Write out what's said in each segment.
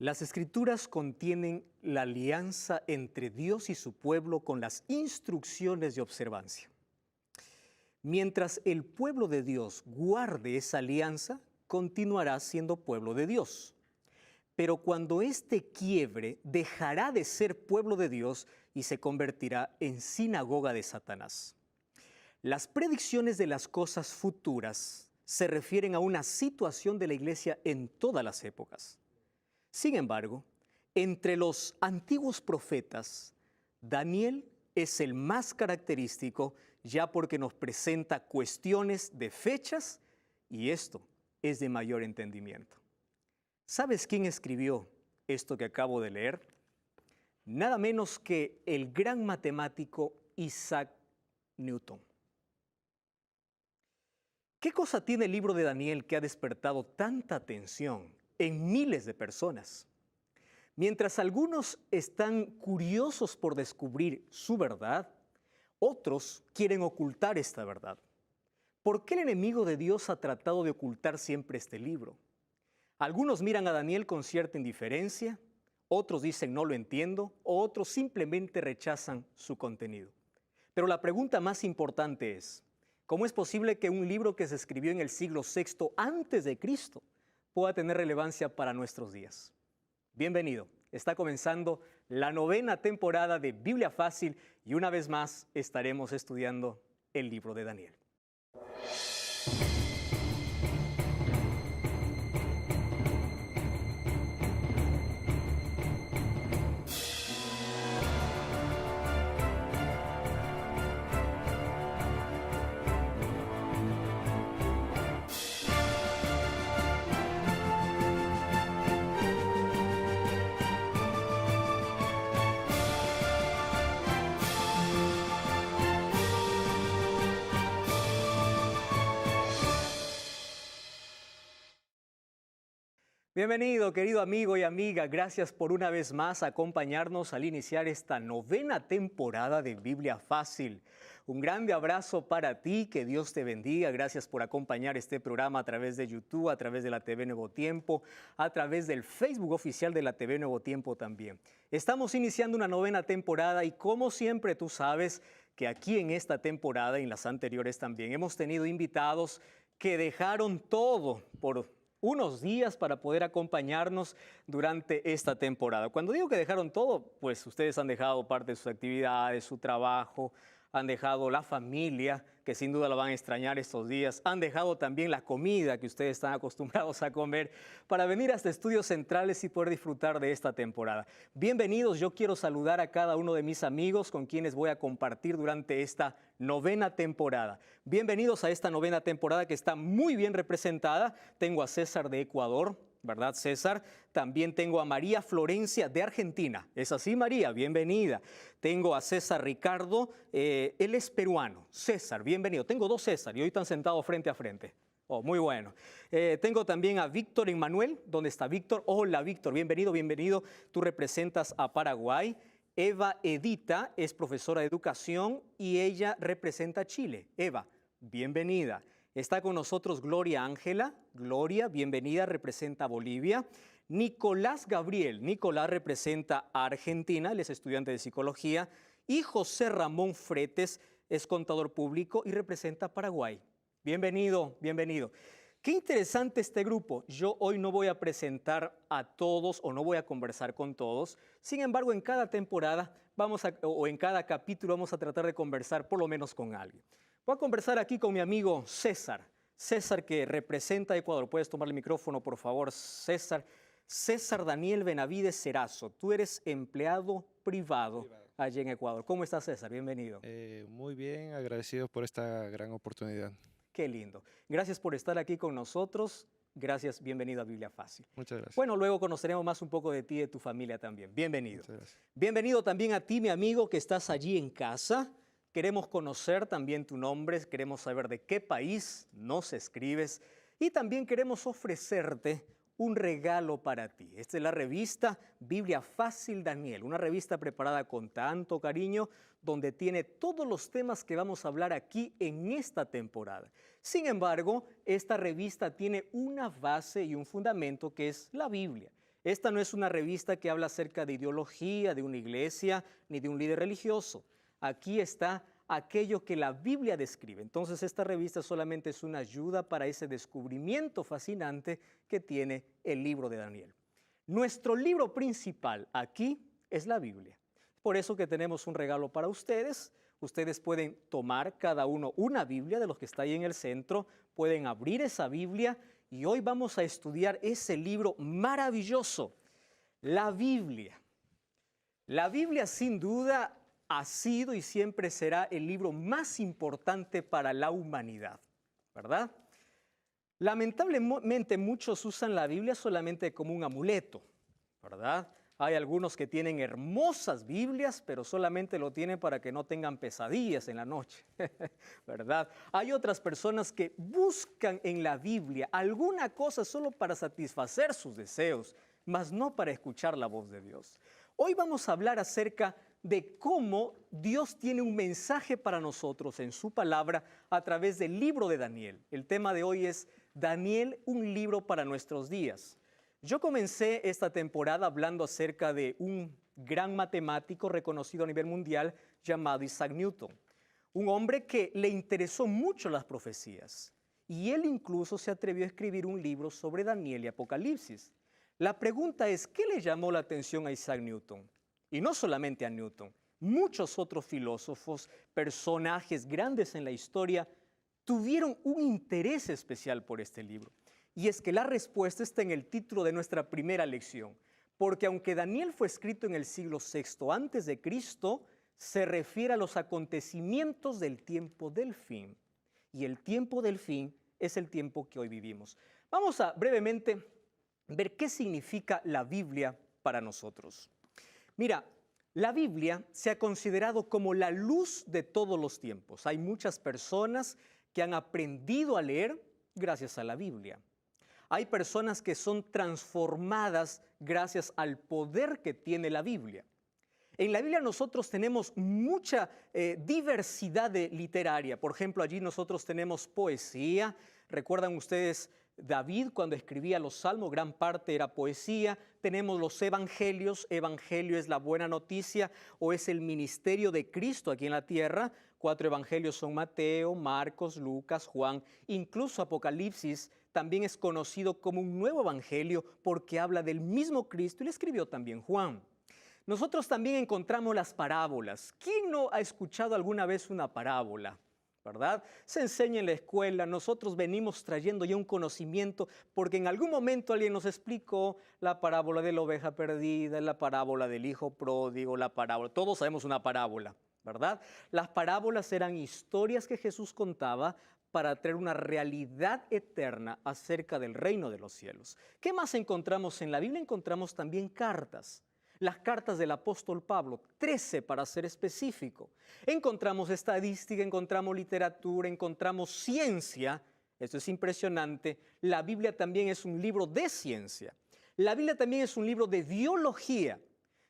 Las Escrituras contienen la alianza entre Dios y su pueblo con las instrucciones de observancia. Mientras el pueblo de Dios guarde esa alianza, continuará siendo pueblo de Dios. Pero cuando éste quiebre, dejará de ser pueblo de Dios y se convertirá en sinagoga de Satanás. Las predicciones de las cosas futuras se refieren a una situación de la iglesia en todas las épocas. Sin embargo, entre los antiguos profetas, Daniel es el más característico, ya porque nos presenta cuestiones de fechas y esto es de mayor entendimiento. ¿Sabes quién escribió esto que acabo de leer? Nada menos que el gran matemático Isaac Newton. ¿Qué cosa tiene el libro de Daniel que ha despertado tanta atención en miles de personas? Mientras algunos están curiosos por descubrir su verdad, otros quieren ocultar esta verdad. ¿Por qué el enemigo de Dios ha tratado de ocultar siempre este libro? Algunos miran a Daniel con cierta indiferencia, otros dicen no lo entiendo, o otros simplemente rechazan su contenido. Pero la pregunta más importante es, ¿cómo es posible que un libro que se escribió en el siglo VI antes de Cristo pueda tener relevancia para nuestros días? Bienvenido, está comenzando la 9ª temporada de Biblia Fácil y una vez más estaremos estudiando el libro de Daniel. Bienvenido, querido amigo y amiga. Gracias por una vez más acompañarnos al iniciar esta 9ª temporada de Biblia Fácil. Un grande abrazo para ti, que Dios te bendiga. Gracias por acompañar este programa a través de YouTube, a través de la TV Nuevo Tiempo, a través del Facebook oficial de la TV Nuevo Tiempo también. Estamos iniciando una 9ª temporada y como siempre tú sabes que aquí en esta temporada y en las anteriores también hemos tenido invitados que dejaron todo por unos días para poder acompañarnos durante esta temporada. Cuando digo que dejaron todo, pues ustedes han dejado parte de sus actividades, su trabajo, han dejado la familia, que sin duda la van a extrañar estos días, han dejado también la comida que ustedes están acostumbrados a comer para venir hasta Estudios Centrales y poder disfrutar de esta temporada. Bienvenidos, yo quiero saludar a cada uno de mis amigos con quienes voy a compartir durante esta 9ª temporada. Bienvenidos a esta 9ª temporada que está muy bien representada. Tengo a César de Ecuador, ¿verdad, César? También tengo a María Florencia de Argentina. ¿Es así, María? Bienvenida. Tengo a César Ricardo, él es peruano. César, bienvenido. Tengo dos César y hoy están sentados frente a frente. Oh, muy bueno. Tengo también a Víctor Emmanuel. ¿Dónde está Víctor? Hola, Víctor. Bienvenido, bienvenido. Tú representas a Paraguay. Eva Edita es profesora de educación y ella representa a Chile. Eva, bienvenida. Está con nosotros Gloria Ángela. Gloria, bienvenida, representa a Bolivia. Nicolás Gabriel. Nicolás representa a Argentina, él es estudiante de psicología. Y José Ramón Fretes es contador público y representa a Paraguay. Bienvenido, bienvenido. Qué interesante este grupo. Yo hoy no voy a presentar a todos o no voy a conversar con todos. Sin embargo, en cada temporada o en cada capítulo vamos a tratar de conversar por lo menos con alguien. Voy a conversar aquí con mi amigo César. César, que representa a Ecuador. ¿Puedes tomar el micrófono, por favor, César? César Daniel Benavides Cerazo. Tú eres empleado privado allí en Ecuador. ¿Cómo estás, César? Bienvenido. Muy bien, agradecido por esta gran oportunidad. Qué lindo. Gracias por estar aquí con nosotros. Gracias, bienvenido a Biblia Fácil. Muchas gracias. Bueno, luego conoceremos más un poco de ti y de tu familia también. Bienvenido. Muchas gracias. Bienvenido también a ti, mi amigo, que estás allí en casa. Queremos conocer también tu nombre, queremos saber de qué país nos escribes y también queremos ofrecerte un regalo para ti. Esta es la revista Biblia Fácil Daniel, una revista preparada con tanto cariño, donde tiene todos los temas que vamos a hablar aquí en esta temporada. Sin embargo, esta revista tiene una base y un fundamento que es la Biblia. Esta no es una revista que habla acerca de ideología, de una iglesia, ni de un líder religioso. Aquí está aquello que la Biblia describe. Entonces, esta revista solamente es una ayuda para ese descubrimiento fascinante que tiene el libro de Daniel. Nuestro libro principal aquí es la Biblia. Por eso que tenemos un regalo para ustedes. Ustedes pueden tomar cada uno una Biblia de los que está ahí en el centro, pueden abrir esa Biblia y hoy vamos a estudiar ese libro maravilloso, la Biblia. La Biblia sin duda ha sido y siempre será el libro más importante para la humanidad, ¿verdad? Lamentablemente muchos usan la Biblia solamente como un amuleto, ¿verdad? Hay algunos que tienen hermosas Biblias, pero solamente lo tienen para que no tengan pesadillas en la noche, ¿verdad? Hay otras personas que buscan en la Biblia alguna cosa solo para satisfacer sus deseos, mas no para escuchar la voz de Dios. Hoy vamos a hablar acerca de cómo Dios tiene un mensaje para nosotros en su palabra a través del libro de Daniel. El tema de hoy es Daniel, un libro para nuestros días. Yo comencé esta temporada hablando acerca de un gran matemático reconocido a nivel mundial llamado Isaac Newton, un hombre que le interesó mucho las profecías y él incluso se atrevió a escribir un libro sobre Daniel y Apocalipsis. La pregunta es, ¿qué le llamó la atención a Isaac Newton? Y no solamente a Newton, muchos otros filósofos, personajes grandes en la historia, tuvieron un interés especial por este libro. Y es que la respuesta está en el título de nuestra primera lección, porque aunque Daniel fue escrito en el siglo VI antes de Cristo, se refiere a los acontecimientos del tiempo del fin. Y el tiempo del fin es el tiempo que hoy vivimos. Vamos a brevemente ver qué significa la Biblia para nosotros. Mira, la Biblia se ha considerado como la luz de todos los tiempos. Hay muchas personas que han aprendido a leer gracias a la Biblia. Hay personas que son transformadas gracias al poder que tiene la Biblia. En la Biblia nosotros tenemos mucha diversidad literaria. Por ejemplo, allí nosotros tenemos poesía. ¿Recuerdan ustedes David cuando escribía los salmos? Gran parte era poesía. Tenemos los evangelios. Evangelio es la buena noticia o es el ministerio de Cristo aquí en la tierra. 4 evangelios son Mateo, Marcos, Lucas, Juan. Incluso Apocalipsis también es conocido como un nuevo evangelio porque habla del mismo Cristo y le escribió también Juan. Nosotros también encontramos las parábolas. ¿Quién no ha escuchado alguna vez una parábola? ¿Verdad? Se enseña en la escuela, nosotros venimos trayendo ya un conocimiento porque en algún momento alguien nos explicó la parábola de la oveja perdida, la parábola del hijo pródigo, la parábola, todos sabemos una parábola, ¿verdad? Las parábolas eran historias que Jesús contaba para traer una realidad eterna acerca del reino de los cielos. ¿Qué más encontramos en la Biblia? Encontramos también cartas. Las cartas del apóstol Pablo, 13 para ser específico. Encontramos estadística, encontramos literatura, encontramos ciencia. Esto es impresionante. La Biblia también es un libro de ciencia. La Biblia también es un libro de biología.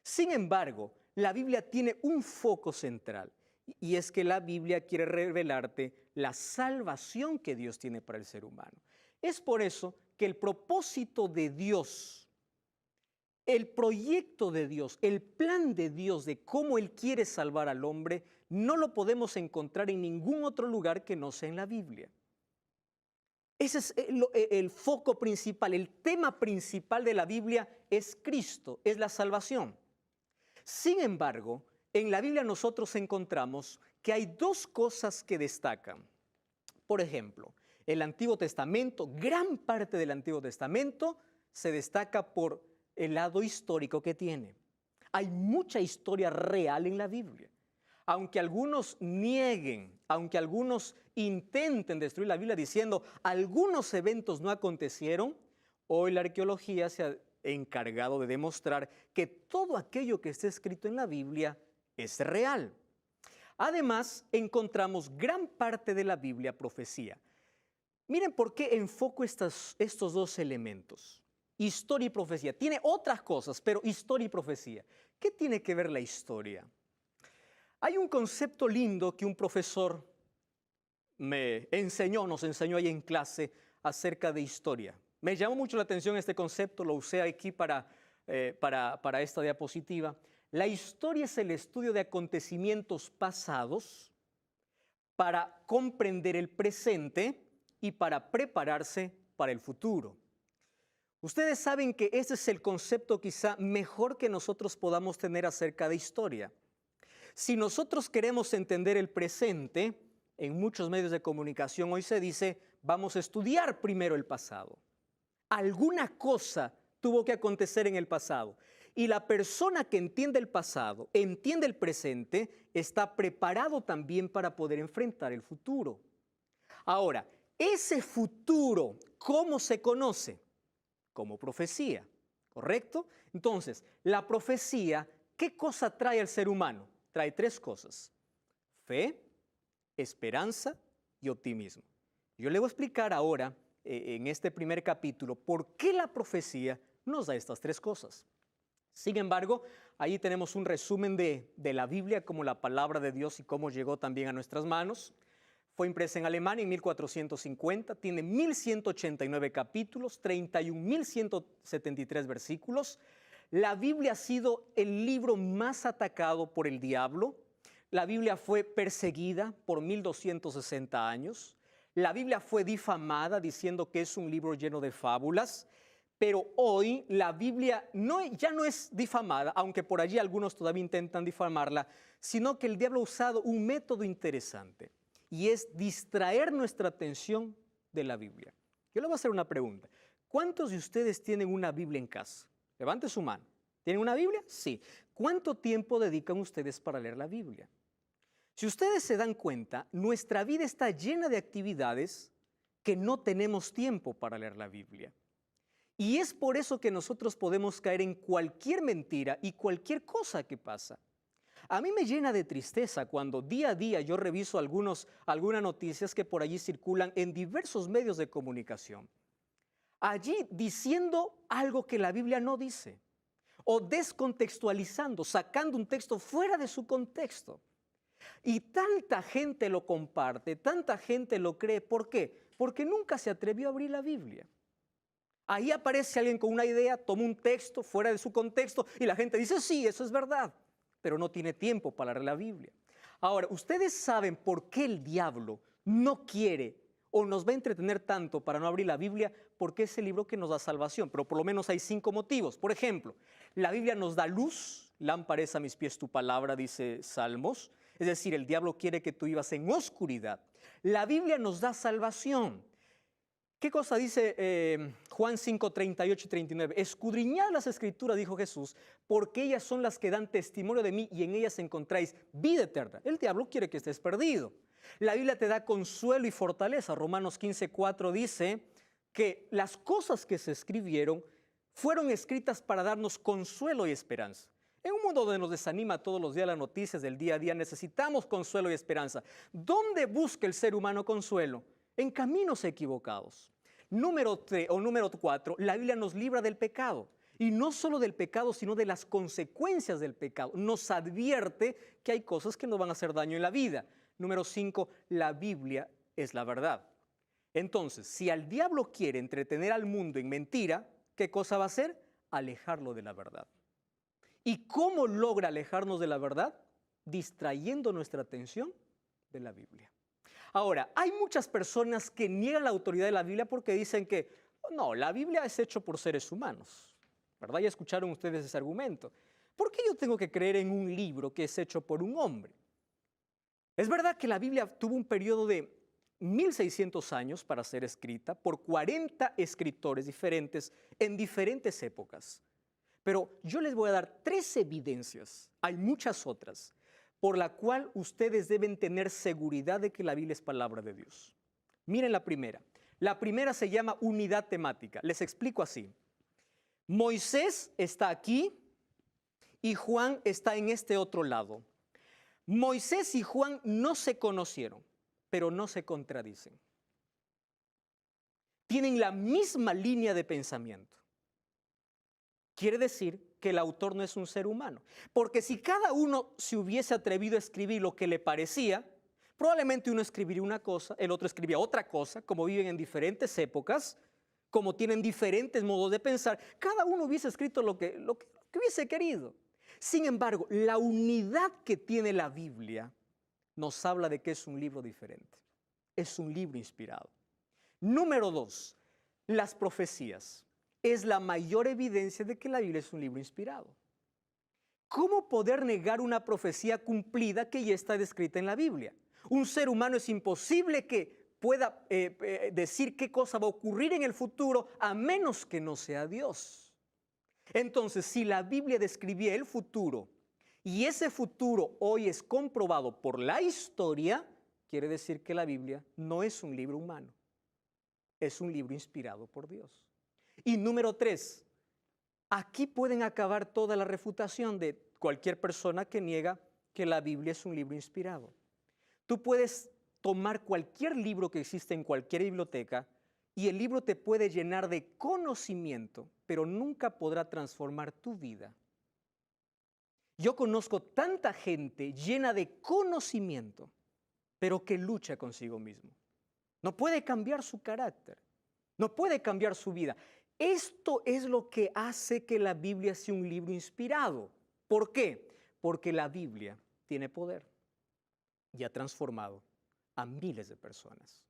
Sin embargo, la Biblia tiene un foco central. Y es que la Biblia quiere revelarte la salvación que Dios tiene para el ser humano. Es por eso que el propósito de Dios, el proyecto de Dios, el plan de Dios de cómo Él quiere salvar al hombre, no lo podemos encontrar en ningún otro lugar que no sea en la Biblia. Ese es el foco principal, el tema principal de la Biblia es Cristo, es la salvación. Sin embargo, en la Biblia nosotros encontramos que hay 2 cosas que destacan. Por ejemplo, el Antiguo Testamento, gran parte del Antiguo Testamento se destaca por el lado histórico que tiene. Hay mucha historia real en la Biblia. Aunque algunos nieguen, aunque algunos intenten destruir la Biblia diciendo algunos eventos no acontecieron, hoy la arqueología se ha encargado de demostrar que todo aquello que está escrito en la Biblia es real. Además, encontramos gran parte de la Biblia profecía. Miren por qué enfoco estos 2 elementos. Historia y profecía. Tiene otras cosas, pero historia y profecía. ¿Qué tiene que ver la historia? Hay un concepto lindo que un profesor nos enseñó ahí en clase acerca de historia. Me llamó mucho la atención este concepto, lo usé aquí para esta diapositiva. La historia es el estudio de acontecimientos pasados para comprender el presente y para prepararse para el futuro. Ustedes saben que ese es el concepto quizá mejor que nosotros podamos tener acerca de historia. Si nosotros queremos entender el presente, en muchos medios de comunicación hoy se dice, vamos a estudiar primero el pasado. Alguna cosa tuvo que acontecer en el pasado. Y la persona que entiende el pasado, entiende el presente, está preparado también para poder enfrentar el futuro. Ahora, ese futuro, ¿cómo se conoce? Como profecía, ¿correcto? Entonces, la profecía, ¿qué cosa trae al ser humano? Trae tres cosas: fe, esperanza y optimismo. Yo le voy a explicar ahora, en este primer capítulo, por qué la profecía nos da estas tres cosas. Sin embargo, ahí tenemos un resumen de la Biblia como la palabra de Dios y cómo llegó también a nuestras manos. Fue impresa en Alemania en 1450, tiene 1189 capítulos, 31.173 versículos. La Biblia ha sido el libro más atacado por el diablo. La Biblia fue perseguida por 1260 años. La Biblia fue difamada diciendo que es un libro lleno de fábulas. Pero hoy la Biblia ya no es difamada, aunque por allí algunos todavía intentan difamarla, sino que el diablo ha usado un método interesante y es distraer nuestra atención de la Biblia. Yo le voy a hacer una pregunta. ¿Cuántos de ustedes tienen una Biblia en casa? Levante su mano. ¿Tienen una Biblia? Sí. ¿Cuánto tiempo dedican ustedes para leer la Biblia? Si ustedes se dan cuenta, nuestra vida está llena de actividades que no tenemos tiempo para leer la Biblia. Y es por eso que nosotros podemos caer en cualquier mentira y cualquier cosa que pasa. A mí me llena de tristeza cuando día a día yo reviso algunas noticias que por allí circulan en diversos medios de comunicación. Allí diciendo algo que la Biblia no dice, o descontextualizando, sacando un texto fuera de su contexto. Y tanta gente lo comparte, tanta gente lo cree. ¿Por qué? Porque nunca se atrevió a abrir la Biblia. Ahí aparece alguien con una idea, toma un texto fuera de su contexto y la gente dice, sí, eso es verdad, pero no tiene tiempo para leer la Biblia. Ahora, ustedes saben por qué el diablo no quiere o nos va a entretener tanto para no abrir la Biblia, porque es el libro que nos da salvación, pero por lo menos hay 5 motivos. Por ejemplo, la Biblia nos da luz, lámpara es a mis pies tu palabra, dice Salmos, es decir, el diablo quiere que tú vivas en oscuridad. La Biblia nos da salvación. ¿Qué cosa dice Juan 5, 38 y 39? Escudriñad las Escrituras, dijo Jesús, porque ellas son las que dan testimonio de mí y en ellas encontráis vida eterna. El diablo quiere que estés perdido. La Biblia te da consuelo y fortaleza. Romanos 15, 4 dice que las cosas que se escribieron fueron escritas para darnos consuelo y esperanza. En un mundo donde nos desanima todos los días las noticias del día a día, necesitamos consuelo y esperanza. ¿Dónde busca el ser humano consuelo? En caminos equivocados. Número 4, la Biblia nos libra del pecado. Y no solo del pecado, sino de las consecuencias del pecado. Nos advierte que hay cosas que nos van a hacer daño en la vida. Número 5, la Biblia es la verdad. Entonces, si al diablo quiere entretener al mundo en mentira, ¿qué cosa va a hacer? Alejarlo de la verdad. ¿Y cómo logra alejarnos de la verdad? Distrayendo nuestra atención de la Biblia. Ahora, hay muchas personas que niegan la autoridad de la Biblia porque dicen que, no, la Biblia es hecho por seres humanos, ¿verdad? Ya escucharon ustedes ese argumento. ¿Por qué yo tengo que creer en un libro que es hecho por un hombre? Es verdad que la Biblia tuvo un periodo de 1600 años para ser escrita por 40 escritores diferentes en diferentes épocas. Pero yo les voy a dar 3 evidencias, hay muchas otras, por la cual ustedes deben tener seguridad de que la Biblia es palabra de Dios. Miren la primera. La primera se llama unidad temática. Les explico así. Moisés está aquí y Juan está en este otro lado. Moisés y Juan no se conocieron, pero no se contradicen. Tienen la misma línea de pensamiento. Quiere decir que el autor no es un ser humano. Porque si cada uno se hubiese atrevido a escribir lo que le parecía, probablemente uno escribiría una cosa, el otro escribía otra cosa, como viven en diferentes épocas, como tienen diferentes modos de pensar, cada uno hubiese escrito lo que hubiese querido. Sin embargo, la unidad que tiene la Biblia nos habla de que es un libro diferente. Es un libro inspirado. Número 2, las profecías. Es la mayor evidencia de que la Biblia es un libro inspirado. ¿Cómo poder negar una profecía cumplida que ya está descrita en la Biblia? Un ser humano es imposible que pueda decir qué cosa va a ocurrir en el futuro a menos que no sea Dios. Entonces, si la Biblia describía el futuro y ese futuro hoy es comprobado por la historia, quiere decir que la Biblia no es un libro humano, es un libro inspirado por Dios. Y número 3, aquí pueden acabar toda la refutación de cualquier persona que niega que la Biblia es un libro inspirado. Tú puedes tomar cualquier libro que existe en cualquier biblioteca y el libro te puede llenar de conocimiento, pero nunca podrá transformar tu vida. Yo conozco tanta gente llena de conocimiento, pero que lucha consigo mismo. No puede cambiar su carácter, no puede cambiar su vida. Esto es lo que hace que la Biblia sea un libro inspirado. ¿Por qué? Porque la Biblia tiene poder y ha transformado a miles de personas.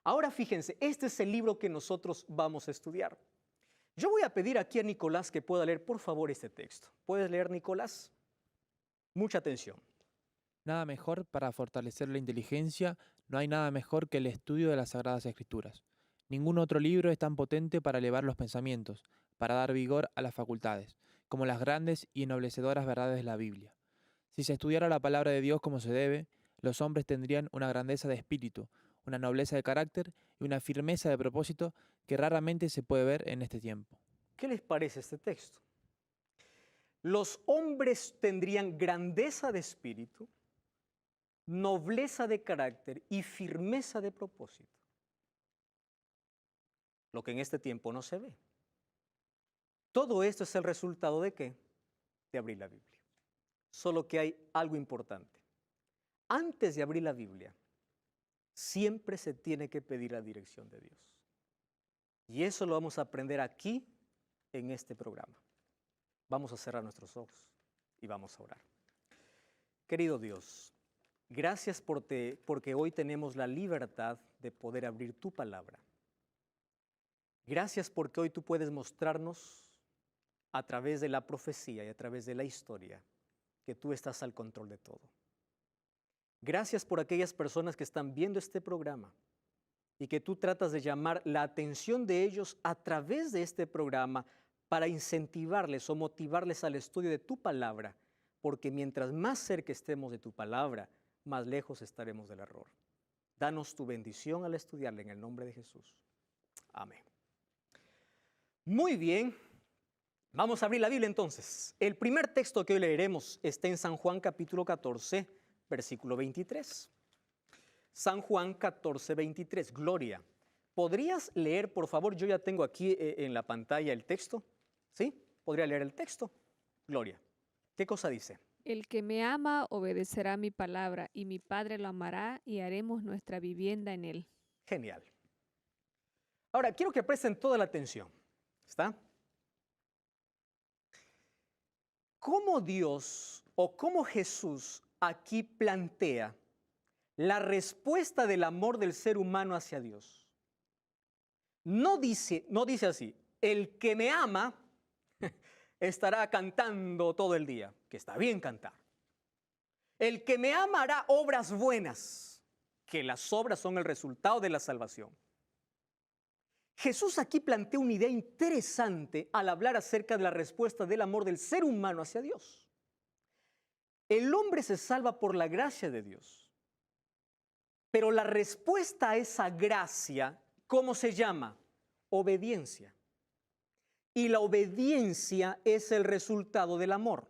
Ahora fíjense, este es el libro que nosotros vamos a estudiar. Yo voy a pedir aquí a Nicolás que pueda leer, por favor, este texto. ¿Puedes leer, Nicolás? Mucha atención. Nada mejor para fortalecer la inteligencia, no hay nada mejor que el estudio de las Sagradas Escrituras. Ningún otro libro es tan potente para elevar los pensamientos, para dar vigor a las facultades, como las grandes y ennoblecedoras verdades de la Biblia. Si se estudiara la palabra de Dios como se debe, los hombres tendrían una grandeza de espíritu, una nobleza de carácter y una firmeza de propósito que raramente se puede ver en este tiempo. ¿Qué les parece este texto? Los hombres tendrían grandeza de espíritu, nobleza de carácter y firmeza de propósito. Lo que en este tiempo no se ve. Todo esto es el resultado ¿de qué? De abrir la Biblia. Solo que hay algo importante. Antes de abrir la Biblia, siempre se tiene que pedir la dirección de Dios. Y eso lo vamos a aprender aquí en este programa. Vamos a cerrar nuestros ojos y vamos a orar. Querido Dios, gracias porque hoy tenemos la libertad de poder abrir tu palabra. Gracias porque hoy tú puedes mostrarnos a través de la profecía y a través de la historia que tú estás al control de todo. Gracias por aquellas personas que están viendo este programa y que tú tratas de llamar la atención de ellos a través de este programa para incentivarles o motivarles al estudio de tu palabra, porque mientras más cerca estemos de tu palabra, más lejos estaremos del error. Danos tu bendición al estudiarla en el nombre de Jesús. Amén. Muy bien, vamos a abrir la Biblia entonces. El primer texto que hoy leeremos está en San Juan capítulo 14, versículo 23. San Juan 14, 23. Gloria. ¿Podrías leer, por favor? Yo ya tengo aquí en la pantalla el texto. ¿Sí? ¿Podría leer el texto? Gloria. ¿Qué cosa dice? El que me ama obedecerá mi palabra, y mi Padre lo amará, y haremos nuestra vivienda en él. Genial. Ahora, quiero que presten toda la atención. ¿Está? ¿Cómo Dios o cómo Jesús aquí plantea la respuesta del amor del ser humano hacia Dios? No dice así, el que me ama estará cantando todo el día, que está bien cantar. El que me ama hará obras buenas, que las obras son el resultado de la salvación. Jesús aquí plantea una idea interesante al hablar acerca de la respuesta del amor del ser humano hacia Dios. El hombre se salva por la gracia de Dios, pero la respuesta a esa gracia, ¿cómo se llama? Obediencia. Y la obediencia es el resultado del amor.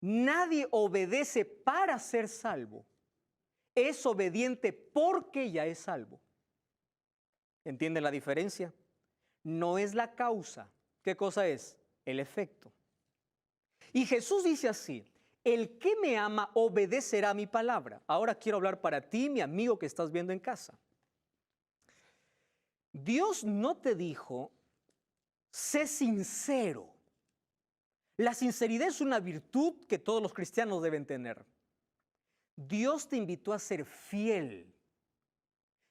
Nadie obedece para ser salvo. Es obediente porque ya es salvo. ¿Entienden la diferencia? No es la causa. ¿Qué cosa es? El efecto. Y Jesús dice así, el que me ama obedecerá mi palabra. Ahora quiero hablar para ti, mi amigo que estás viendo en casa. Dios no te dijo, sé sincero. La sinceridad es una virtud que todos los cristianos deben tener. Dios te invitó a ser fiel.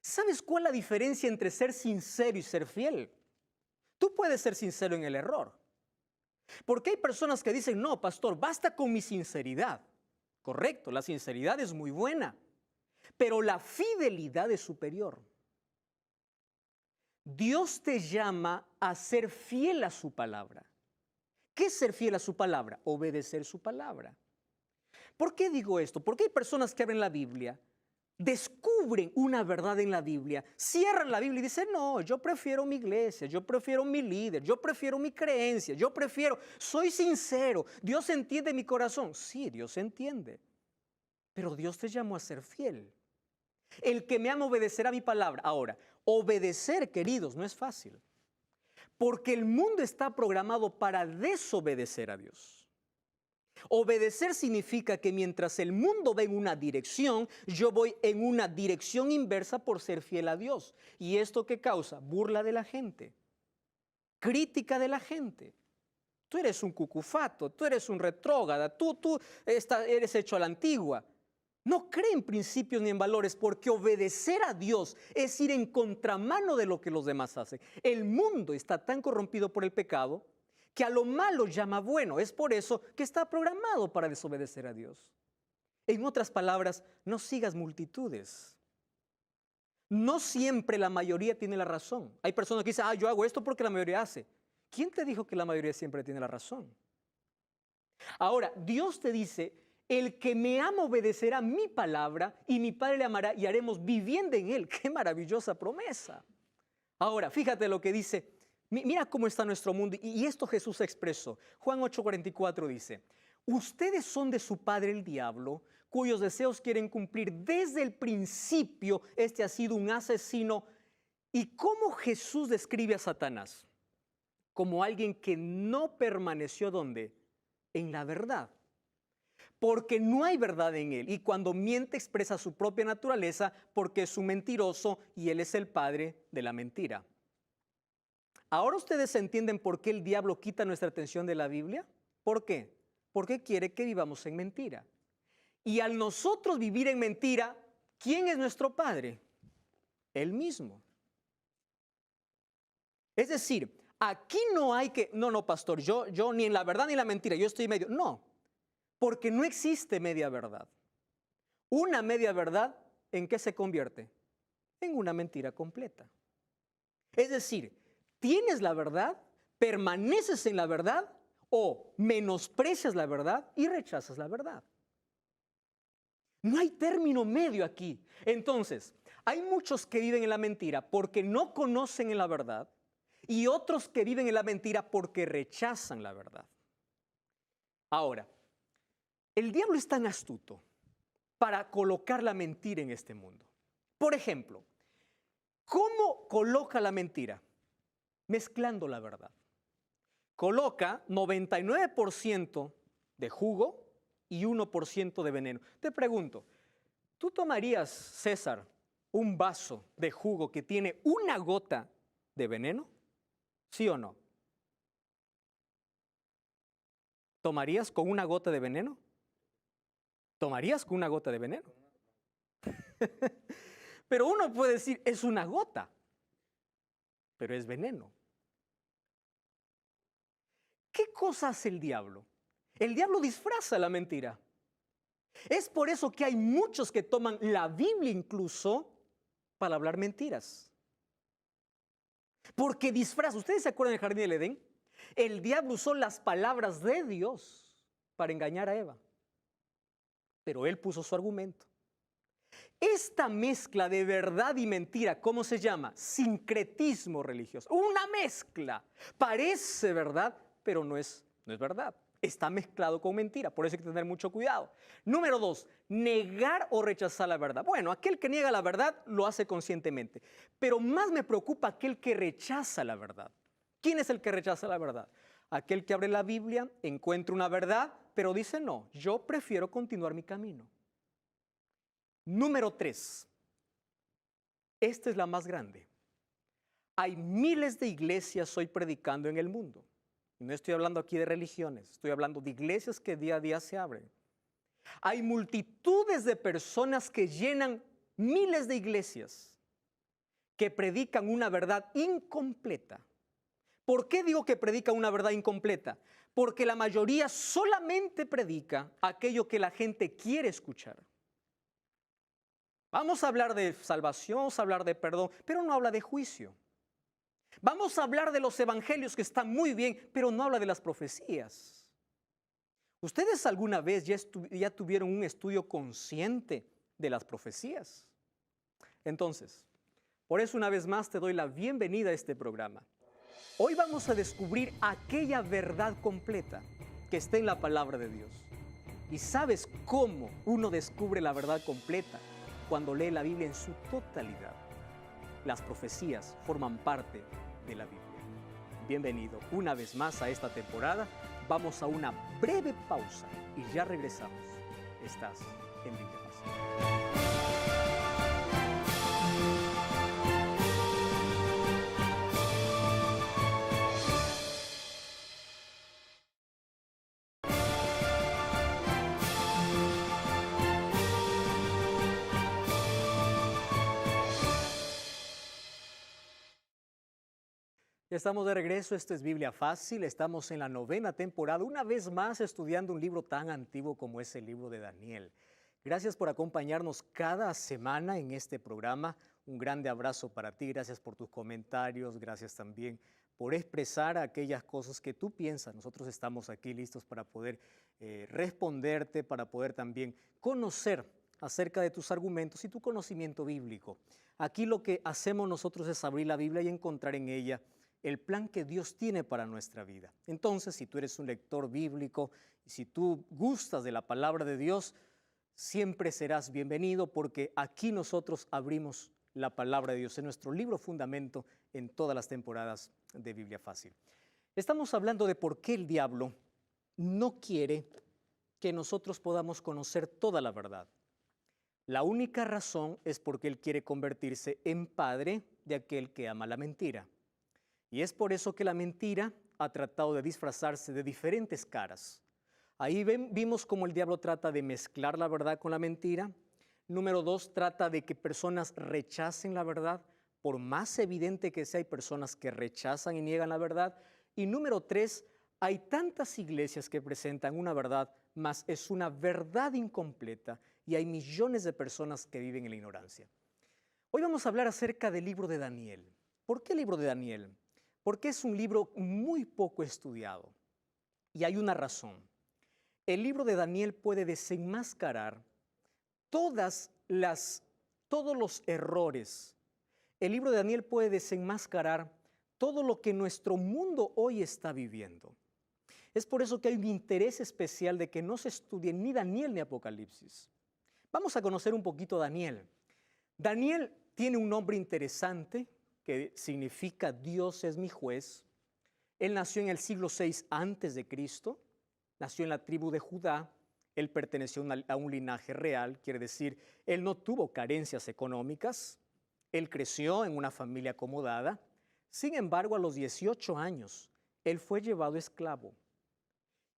¿Sabes cuál es la diferencia entre ser sincero y ser fiel? Tú puedes ser sincero en el error. Porque hay personas que dicen, no, pastor, basta con mi sinceridad. Correcto, la sinceridad es muy buena, pero la fidelidad es superior. Dios te llama a ser fiel a su palabra. ¿Qué es ser fiel a su palabra? Obedecer su palabra. ¿Por qué digo esto? Porque hay personas que abren la Biblia, descubren una verdad en la Biblia, cierran la Biblia y dicen, no, yo prefiero mi iglesia, yo prefiero mi líder, yo prefiero mi creencia, soy sincero, Dios entiende mi corazón. Sí, Dios entiende, pero Dios te llamó a ser fiel. El que me ama obedecerá mi palabra. Ahora, obedecer, queridos, no es fácil, porque el mundo está programado para desobedecer a Dios. Obedecer significa que mientras el mundo va en una dirección, yo voy en una dirección inversa por ser fiel a Dios. ¿Y esto qué causa? Burla de la gente, crítica de la gente. Tú eres un cucufato, tú eres un retrógrada, tú eres hecho a la antigua. No cree en principios ni en valores, porque obedecer a Dios es ir en contramano de lo que los demás hacen. El mundo está tan corrompido por el pecado que a lo malo llama bueno. Es por eso que está programado para desobedecer a Dios. En otras palabras, no sigas multitudes. No siempre la mayoría tiene la razón. Hay personas que dicen, yo hago esto porque la mayoría hace. ¿Quién te dijo que la mayoría siempre tiene la razón? Ahora, Dios te dice, el que me ama obedecerá mi palabra y mi Padre le amará y haremos vivienda en él. ¡Qué maravillosa promesa! Ahora, fíjate lo que dice. Mira cómo está nuestro mundo, y esto Jesús expresó. Juan 8:44 dice, ustedes son de su padre el diablo, cuyos deseos quieren cumplir desde el principio. Este ha sido un asesino. ¿Y cómo Jesús describe a Satanás? Como alguien que no permaneció ¿dónde? En la verdad. Porque no hay verdad en él, y cuando miente expresa su propia naturaleza, porque es un mentiroso y él es el padre de la mentira. Ahora ustedes entienden por qué el diablo quita nuestra atención de la Biblia. ¿Por qué? Porque quiere que vivamos en mentira. Y al nosotros vivir en mentira, ¿quién es nuestro padre? Él mismo. Es decir, aquí no hay que, no, pastor, yo ni en la verdad ni en la mentira, yo estoy medio. No, porque no existe media verdad. Una media verdad, ¿en qué se convierte? En una mentira completa. Es decir, ¿tienes la verdad, permaneces en la verdad o menosprecias la verdad y rechazas la verdad? No hay término medio aquí. Entonces, hay muchos que viven en la mentira porque no conocen en la verdad y otros que viven en la mentira porque rechazan la verdad. Ahora, el diablo es tan astuto para colocar la mentira en este mundo. Por ejemplo, ¿cómo coloca la mentira? Mezclando la verdad. Coloca 99% de jugo y 1% de veneno. Te pregunto, ¿tú tomarías, César, un vaso de jugo que tiene una gota de veneno? ¿Sí o no? ¿Tomarías con una gota de veneno? ¿Tomarías con una gota de veneno? Pero uno puede decir, es una gota, pero es veneno. ¿Qué cosa hace el diablo? El diablo disfraza la mentira. Es por eso que hay muchos que toman la Biblia incluso para hablar mentiras. Porque disfraza. ¿Ustedes se acuerdan del jardín del Edén? El diablo usó las palabras de Dios para engañar a Eva. Pero él puso su argumento. Esta mezcla de verdad y mentira, ¿cómo se llama? Sincretismo religioso. Una mezcla. Parece verdad, pero no es verdad. Está mezclado con mentira, por eso hay que tener mucho cuidado. Número 2, negar o rechazar la verdad. Bueno, aquel que niega la verdad lo hace conscientemente, pero más me preocupa aquel que rechaza la verdad. ¿Quién es el que rechaza la verdad? Aquel que abre la Biblia, encuentra una verdad, pero dice no, yo prefiero continuar mi camino. Número 3, esta es la más grande. Hay miles de iglesias hoy predicando en el mundo. Y no estoy hablando aquí de religiones, estoy hablando de iglesias que día a día se abren. Hay multitudes de personas que llenan miles de iglesias que predican una verdad incompleta. ¿Por qué digo que predican una verdad incompleta? Porque la mayoría solamente predica aquello que la gente quiere escuchar. Vamos a hablar de salvación, vamos a hablar de perdón, pero no habla de juicio. Vamos a hablar de los evangelios, que están muy bien, pero no habla de las profecías. ¿Ustedes alguna vez ya tuvieron un estudio consciente de las profecías? Entonces, por eso una vez más te doy la bienvenida a este programa. Hoy vamos a descubrir aquella verdad completa que está en la palabra de Dios. ¿Y sabes cómo uno descubre la verdad completa? Cuando lee la Biblia en su totalidad. Las profecías forman parte de la Biblia. Bienvenido una vez más a esta temporada. Vamos a una breve pausa y ya regresamos. Estás en Biblia Fácil. Estamos de regreso, esto es Biblia Fácil, estamos en la 9ª temporada, una vez más estudiando un libro tan antiguo como es el libro de Daniel. Gracias por acompañarnos cada semana en este programa, un grande abrazo para ti, gracias por tus comentarios, gracias también por expresar aquellas cosas que tú piensas. Nosotros estamos aquí listos para poder responderte, para poder también conocer acerca de tus argumentos y tu conocimiento bíblico. Aquí lo que hacemos nosotros es abrir la Biblia y encontrar en ella el plan que Dios tiene para nuestra vida. Entonces, si tú eres un lector bíblico y si tú gustas de la palabra de Dios, siempre serás bienvenido porque aquí nosotros abrimos la palabra de Dios en nuestro libro fundamento en todas las temporadas de Biblia Fácil. Estamos hablando de por qué el diablo no quiere que nosotros podamos conocer toda la verdad. La única razón es porque él quiere convertirse en padre de aquel que ama la mentira. Y es por eso que la mentira ha tratado de disfrazarse de diferentes caras. Ahí vimos cómo el diablo trata de mezclar la verdad con la mentira. Número 2, trata de que personas rechacen la verdad. Por más evidente que sea, hay personas que rechazan y niegan la verdad. Y número 3, hay tantas iglesias que presentan una verdad, mas es una verdad incompleta y hay millones de personas que viven en la ignorancia. Hoy vamos a hablar acerca del libro de Daniel. ¿Por qué el libro de Daniel? Porque es un libro muy poco estudiado y hay una razón. El libro de Daniel puede desenmascarar todos los errores. El libro de Daniel puede desenmascarar todo lo que nuestro mundo hoy está viviendo. Es por eso que hay un interés especial de que no se estudie ni Daniel ni Apocalipsis. Vamos a conocer un poquito a Daniel. Daniel tiene un nombre interesante que significa Dios es mi juez. Él nació en el siglo VI antes de Cristo, nació en la tribu de Judá, él perteneció a un linaje real, quiere decir, él no tuvo carencias económicas, él creció en una familia acomodada, sin embargo a los 18 años él fue llevado esclavo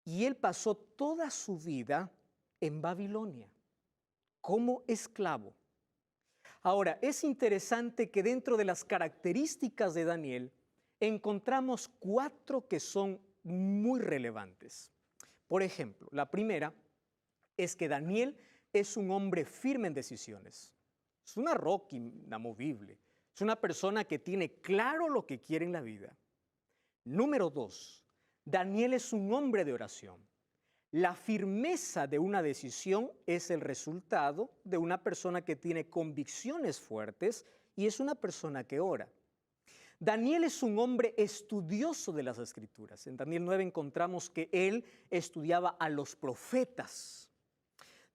y él pasó toda su vida en Babilonia como esclavo. Ahora, es interesante que dentro de las características de Daniel encontramos 4 que son muy relevantes. Por ejemplo, la primera es que Daniel es un hombre firme en decisiones. Es una roca inamovible. Es una persona que tiene claro lo que quiere en la vida. Número 2, Daniel es un hombre de oración. La firmeza de una decisión es el resultado de una persona que tiene convicciones fuertes y es una persona que ora. Daniel es un hombre estudioso de las Escrituras. En Daniel 9 encontramos que él estudiaba a los profetas.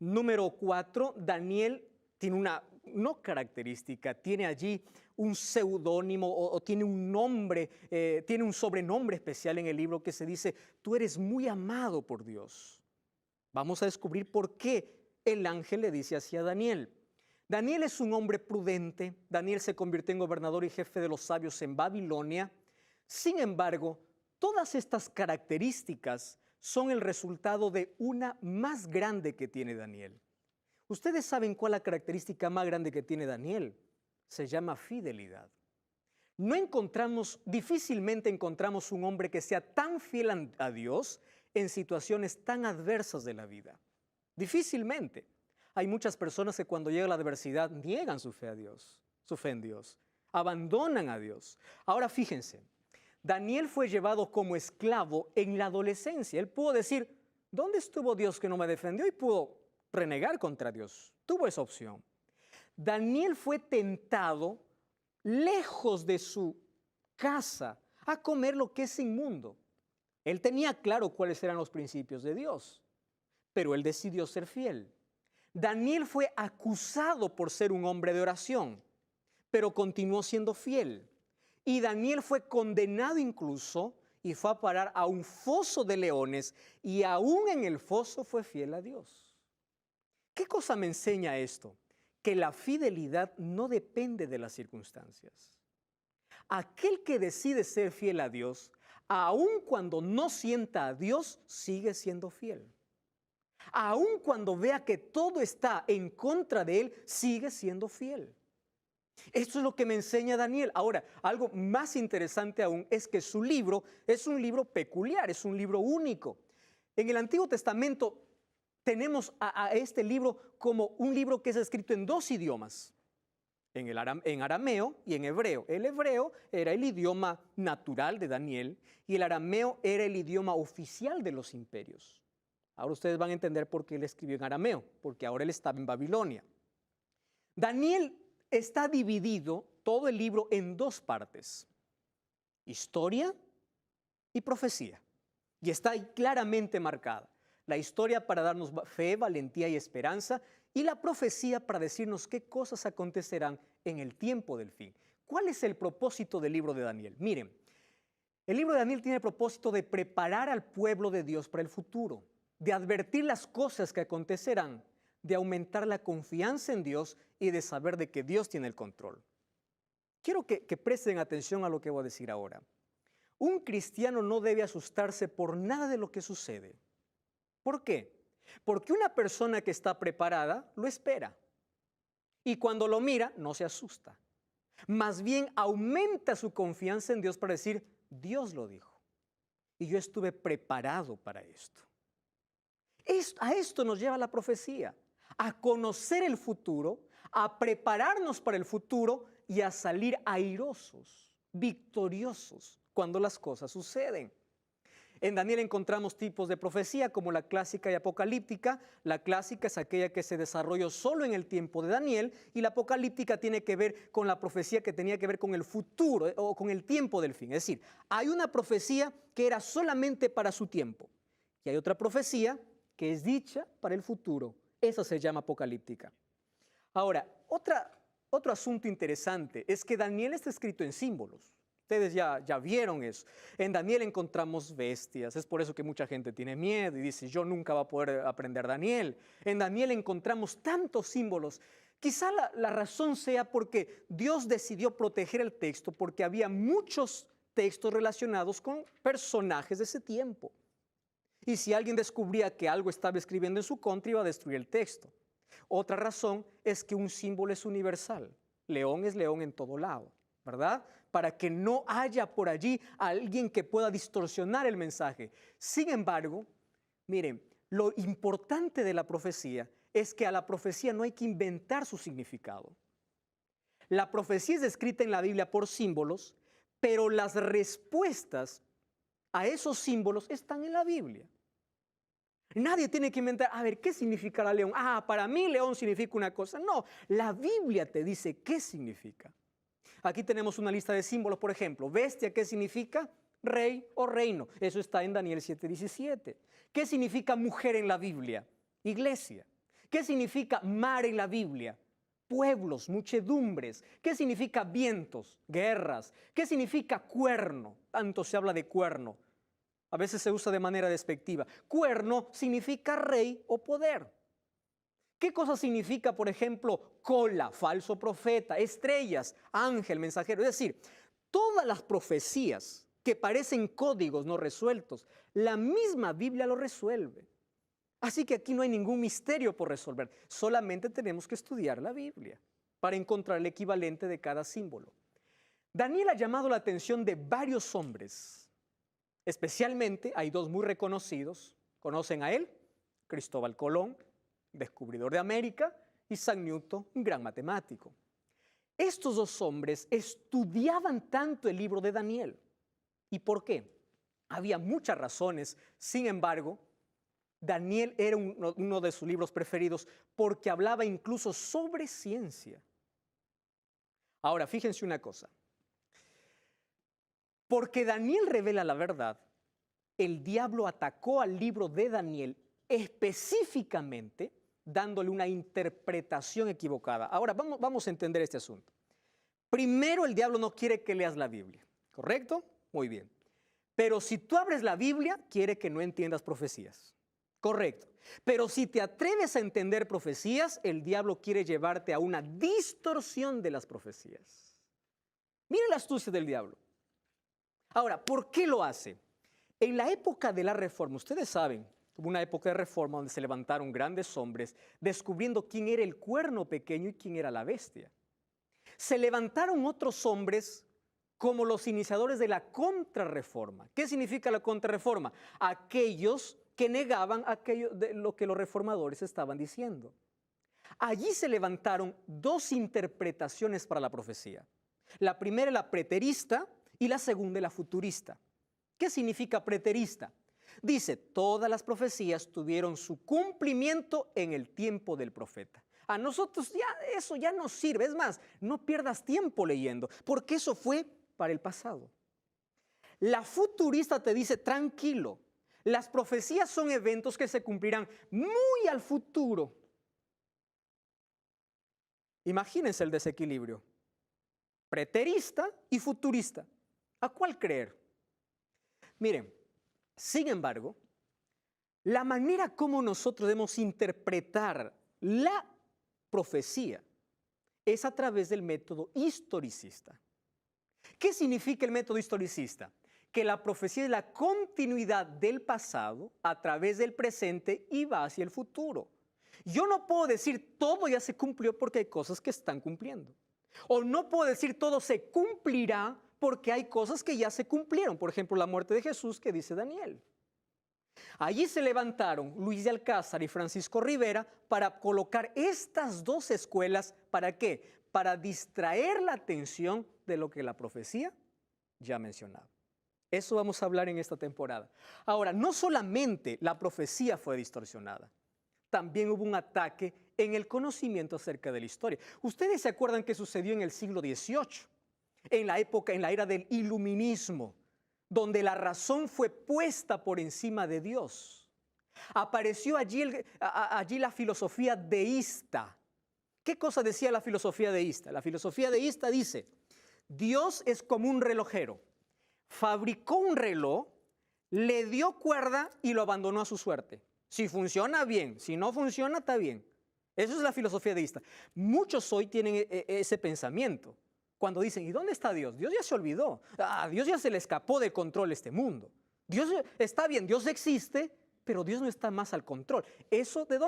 Número 4, Daniel tiene una característica, tiene allí un seudónimo o tiene un nombre, tiene un sobrenombre especial en el libro que se dice, tú eres muy amado por Dios. Vamos a descubrir por qué el ángel le dice así a Daniel. Daniel es un hombre prudente. Daniel se convirtió en gobernador y jefe de los sabios en Babilonia. Sin embargo, todas estas características son el resultado de una más grande que tiene Daniel. Ustedes saben cuál es la característica más grande que tiene Daniel. Se llama fidelidad. Difícilmente encontramos un hombre que sea tan fiel a Dios en situaciones tan adversas de la vida. Difícilmente. Hay muchas personas que cuando llega la adversidad niegan su fe en Dios, abandonan a Dios. Ahora fíjense, Daniel fue llevado como esclavo en la adolescencia. Él pudo decir, ¿dónde estuvo Dios que no me defendió? Y pudo renegar contra Dios. Tuvo esa opción. Daniel fue tentado lejos de su casa a comer lo que es inmundo. Él tenía claro cuáles eran los principios de Dios, pero él decidió ser fiel. Daniel fue acusado por ser un hombre de oración, pero continuó siendo fiel. Y Daniel fue condenado incluso y fue a parar a un foso de leones y aún en el foso fue fiel a Dios. ¿Qué cosa me enseña esto? Que la fidelidad no depende de las circunstancias. Aquel que decide ser fiel a Dios, aun cuando no sienta a Dios, sigue siendo fiel. Aun cuando vea que todo está en contra de él, sigue siendo fiel. Esto es lo que me enseña Daniel. Ahora, algo más interesante aún es que su libro es un libro peculiar, es un libro único. En el Antiguo Testamento tenemos a este libro como un libro que es escrito en dos idiomas, en arameo y en hebreo. El hebreo era el idioma natural de Daniel y el arameo era el idioma oficial de los imperios. Ahora ustedes van a entender por qué él escribió en arameo, porque ahora él estaba en Babilonia. Daniel está dividido, todo el libro, en dos partes: historia y profecía. Y está ahí claramente marcada. La historia para darnos fe, valentía y esperanza, y la profecía para decirnos qué cosas acontecerán en el tiempo del fin. ¿Cuál es el propósito del libro de Daniel? Miren, el libro de Daniel tiene el propósito de preparar al pueblo de Dios para el futuro, de advertir las cosas que acontecerán, de aumentar la confianza en Dios y de saber de que Dios tiene el control. Quiero que presten atención a lo que voy a decir ahora. Un cristiano no debe asustarse por nada de lo que sucede. ¿Por qué? Porque una persona que está preparada lo espera. Y cuando lo mira, no se asusta. Más bien aumenta su confianza en Dios para decir, Dios lo dijo. Y yo estuve preparado para esto. A esto nos lleva la profecía. A conocer el futuro, a prepararnos para el futuro y a salir airosos, victoriosos cuando las cosas suceden. En Daniel encontramos tipos de profecía como la clásica y apocalíptica. La clásica es aquella que se desarrolló solo en el tiempo de Daniel y la apocalíptica tiene que ver con la profecía que tenía que ver con el futuro o con el tiempo del fin. Es decir, hay una profecía que era solamente para su tiempo y hay otra profecía que es dicha para el futuro. Esa se llama apocalíptica. Ahora, otro asunto interesante es que Daniel está escrito en símbolos. Ustedes ya vieron eso. En Daniel encontramos bestias. Es por eso que mucha gente tiene miedo y dice, yo nunca voy a poder aprender Daniel. En Daniel encontramos tantos símbolos. Quizá la razón sea porque Dios decidió proteger el texto porque había muchos textos relacionados con personajes de ese tiempo. Y si alguien descubría que algo estaba escribiendo en su contra, iba a destruir el texto. Otra razón es que un símbolo es universal. León es león en todo lado, ¿verdad? Para que no haya por allí alguien que pueda distorsionar el mensaje. Sin embargo, miren, lo importante de la profecía es que a la profecía no hay que inventar su significado. La profecía es escrita en la Biblia por símbolos, pero las respuestas a esos símbolos están en la Biblia. Nadie tiene que inventar, a ver, ¿qué significará león? Para mí león significa una cosa. No, la Biblia te dice qué significa. Aquí tenemos una lista de símbolos, por ejemplo, bestia, ¿qué significa? Rey o reino. Eso está en Daniel 7:17. ¿Qué significa mujer en la Biblia? Iglesia. ¿Qué significa mar en la Biblia? Pueblos, muchedumbres. ¿Qué significa vientos? Guerras. ¿Qué significa cuerno? Tanto se habla de cuerno. A veces se usa de manera despectiva. Cuerno significa rey o poder. ¿Qué cosa significa, por ejemplo, cola, falso profeta, estrellas, ángel, mensajero? Es decir, todas las profecías que parecen códigos no resueltos, la misma Biblia lo resuelve. Así que aquí no hay ningún misterio por resolver, solamente tenemos que estudiar la Biblia para encontrar el equivalente de cada símbolo. Daniel ha llamado la atención de varios hombres, especialmente hay dos muy reconocidos. ¿Conocen a él? Cristóbal Colón, descubridor de América, y Isaac Newton, un gran matemático. Estos dos hombres estudiaban tanto el libro de Daniel. ¿Y por qué? Había muchas razones. Sin embargo, Daniel era uno de sus libros preferidos porque hablaba incluso sobre ciencia. Ahora, fíjense una cosa. Porque Daniel revela la verdad, el diablo atacó al libro de Daniel específicamente dándole una interpretación equivocada. Ahora, vamos a entender este asunto. Primero, el diablo no quiere que leas la Biblia, ¿correcto? Muy bien. Pero si tú abres la Biblia, quiere que no entiendas profecías. Correcto. Pero si te atreves a entender profecías, el diablo quiere llevarte a una distorsión de las profecías. Miren la astucia del diablo. Ahora, ¿por qué lo hace? En la época de la Reforma, ustedes saben, hubo una época de Reforma donde se levantaron grandes hombres descubriendo quién era el cuerno pequeño y quién era la bestia. Se levantaron otros hombres como los iniciadores de la contrarreforma. ¿Qué significa la contrarreforma? Aquellos que negaban aquello de lo que los reformadores estaban diciendo. Allí se levantaron dos interpretaciones para la profecía. La primera, la preterista, y la segunda, la futurista. ¿Qué significa preterista? Dice, todas las profecías tuvieron su cumplimiento en el tiempo del profeta. A nosotros eso ya no sirve. Es más, no pierdas tiempo leyendo, porque eso fue para el pasado. La futurista te dice, tranquilo, las profecías son eventos que se cumplirán muy al futuro. Imagínense el desequilibrio. Preterista y futurista. ¿A cuál creer? Miren, sin embargo, la manera como nosotros debemos interpretar la profecía es a través del método historicista. ¿Qué significa el método historicista? Que la profecía es la continuidad del pasado a través del presente y va hacia el futuro. Yo no puedo decir todo ya se cumplió porque hay cosas que están cumpliendo. O no puedo decir todo se cumplirá porque hay cosas que ya se cumplieron. Por ejemplo, la muerte de Jesús que dice Daniel. Allí se levantaron Luis de Alcázar y Francisco Rivera para colocar estas dos escuelas. ¿Para qué? Para distraer la atención de lo que la profecía ya mencionaba. Eso vamos a hablar en esta temporada. Ahora, no solamente la profecía fue distorsionada, también hubo un ataque en el conocimiento acerca de la historia. Ustedes se acuerdan que sucedió en el siglo XVIII, en la era del iluminismo, donde la razón fue puesta por encima de Dios. Apareció allí la filosofía deísta. ¿Qué cosa decía la filosofía deísta? La filosofía deísta dice, Dios es como un relojero. Fabricó un reloj, le dio cuerda y lo abandonó a su suerte. Si funciona, bien. Si no funciona, está bien. Eso es la filosofía deísta. Muchos hoy tienen ese pensamiento. Cuando dicen, ¿y dónde está Dios? Dios ya se olvidó. Dios ya se le escapó del control de este mundo. Dios está bien, Dios existe, pero Dios no está más al control. ¿Eso de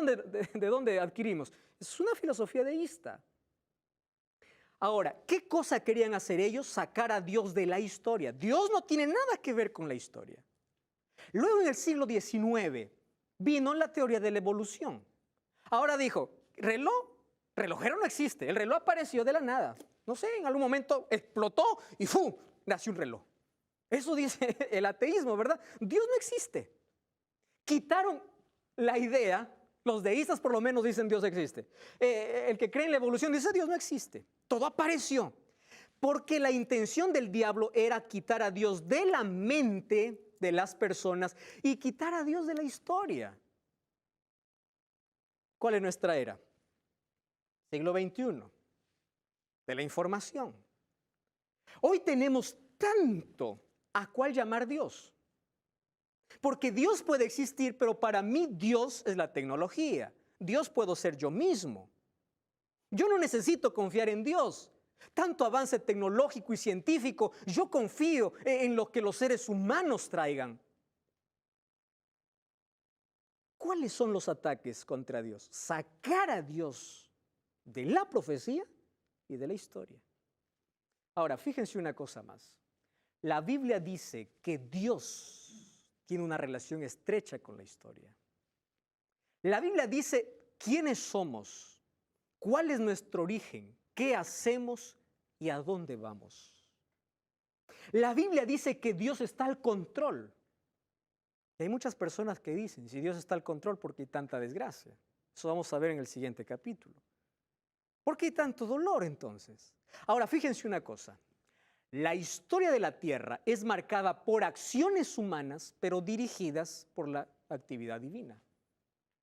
dónde adquirimos? Es una filosofía deísta. Ahora, ¿qué cosa querían hacer ellos? Sacar a Dios de la historia. Dios no tiene nada que ver con la historia. Luego en el siglo XIX vino la teoría de la evolución. Ahora dijo, relojero no existe, el reloj apareció de la nada. No sé, en algún momento explotó y ¡fu! Nació un reloj. Eso dice el ateísmo, ¿verdad? Dios no existe. Quitaron la idea, los deístas por lo menos dicen Dios existe. El que cree en la evolución dice Dios no existe. Todo apareció. Porque la intención del diablo era quitar a Dios de la mente de las personas y quitar a Dios de la historia. ¿Cuál es nuestra era? Siglo XXI, de la información. Hoy tenemos tanto a cuál llamar Dios. Porque Dios puede existir, pero para mí Dios es la tecnología. Dios puedo ser yo mismo. Yo no necesito confiar en Dios. Tanto avance tecnológico y científico, yo confío en lo que los seres humanos traigan. ¿Cuáles son los ataques contra Dios? Sacar a Dios de la profecía y de la historia. Ahora, fíjense una cosa más. La Biblia dice que Dios tiene una relación estrecha con la historia. La Biblia dice quiénes somos, cuál es nuestro origen, qué hacemos y a dónde vamos. La Biblia dice que Dios está al control. Y hay muchas personas que dicen, si Dios está al control, ¿por qué hay tanta desgracia? Eso vamos a ver en el siguiente capítulo. ¿Por qué hay tanto dolor entonces? Ahora, fíjense una cosa. La historia de la tierra es marcada por acciones humanas, pero dirigidas por la actividad divina.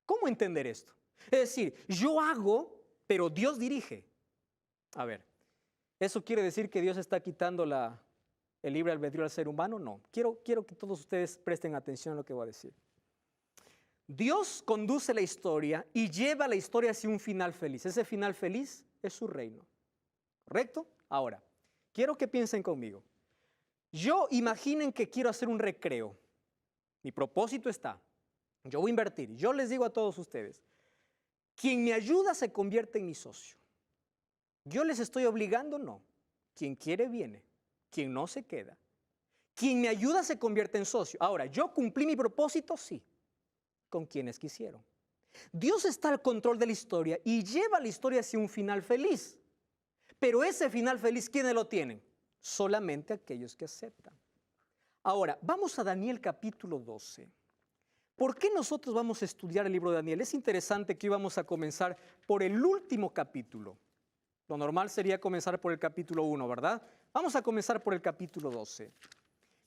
¿Cómo entender esto? Es decir, yo hago, pero Dios dirige. A ver, ¿eso quiere decir que Dios está quitando el libre albedrío al ser humano? No. Quiero que todos ustedes presten atención a lo que voy a decir. Dios conduce la historia y lleva la historia hacia un final feliz. Ese final feliz es su reino. ¿Correcto? Ahora, quiero que piensen conmigo. Yo imaginen que quiero hacer un recreo. Mi propósito está. Yo voy a invertir. Yo les digo a todos ustedes, quien me ayuda se convierte en mi socio. Yo les estoy obligando, no. Quien quiere viene. Quien no se queda. Quien me ayuda se convierte en socio. Ahora, ¿yo cumplí mi propósito? Sí. Con quienes quisieron. Dios está al control de la historia y lleva la historia hacia un final feliz. Pero ese final feliz, ¿quiénes lo tienen? Solamente aquellos que aceptan. Ahora, vamos a Daniel capítulo 12. ¿Por qué nosotros vamos a estudiar el libro de Daniel? Es interesante que hoy vamos a comenzar por el último capítulo. Lo normal sería comenzar por el capítulo 1, ¿verdad? Vamos a comenzar por el capítulo 12.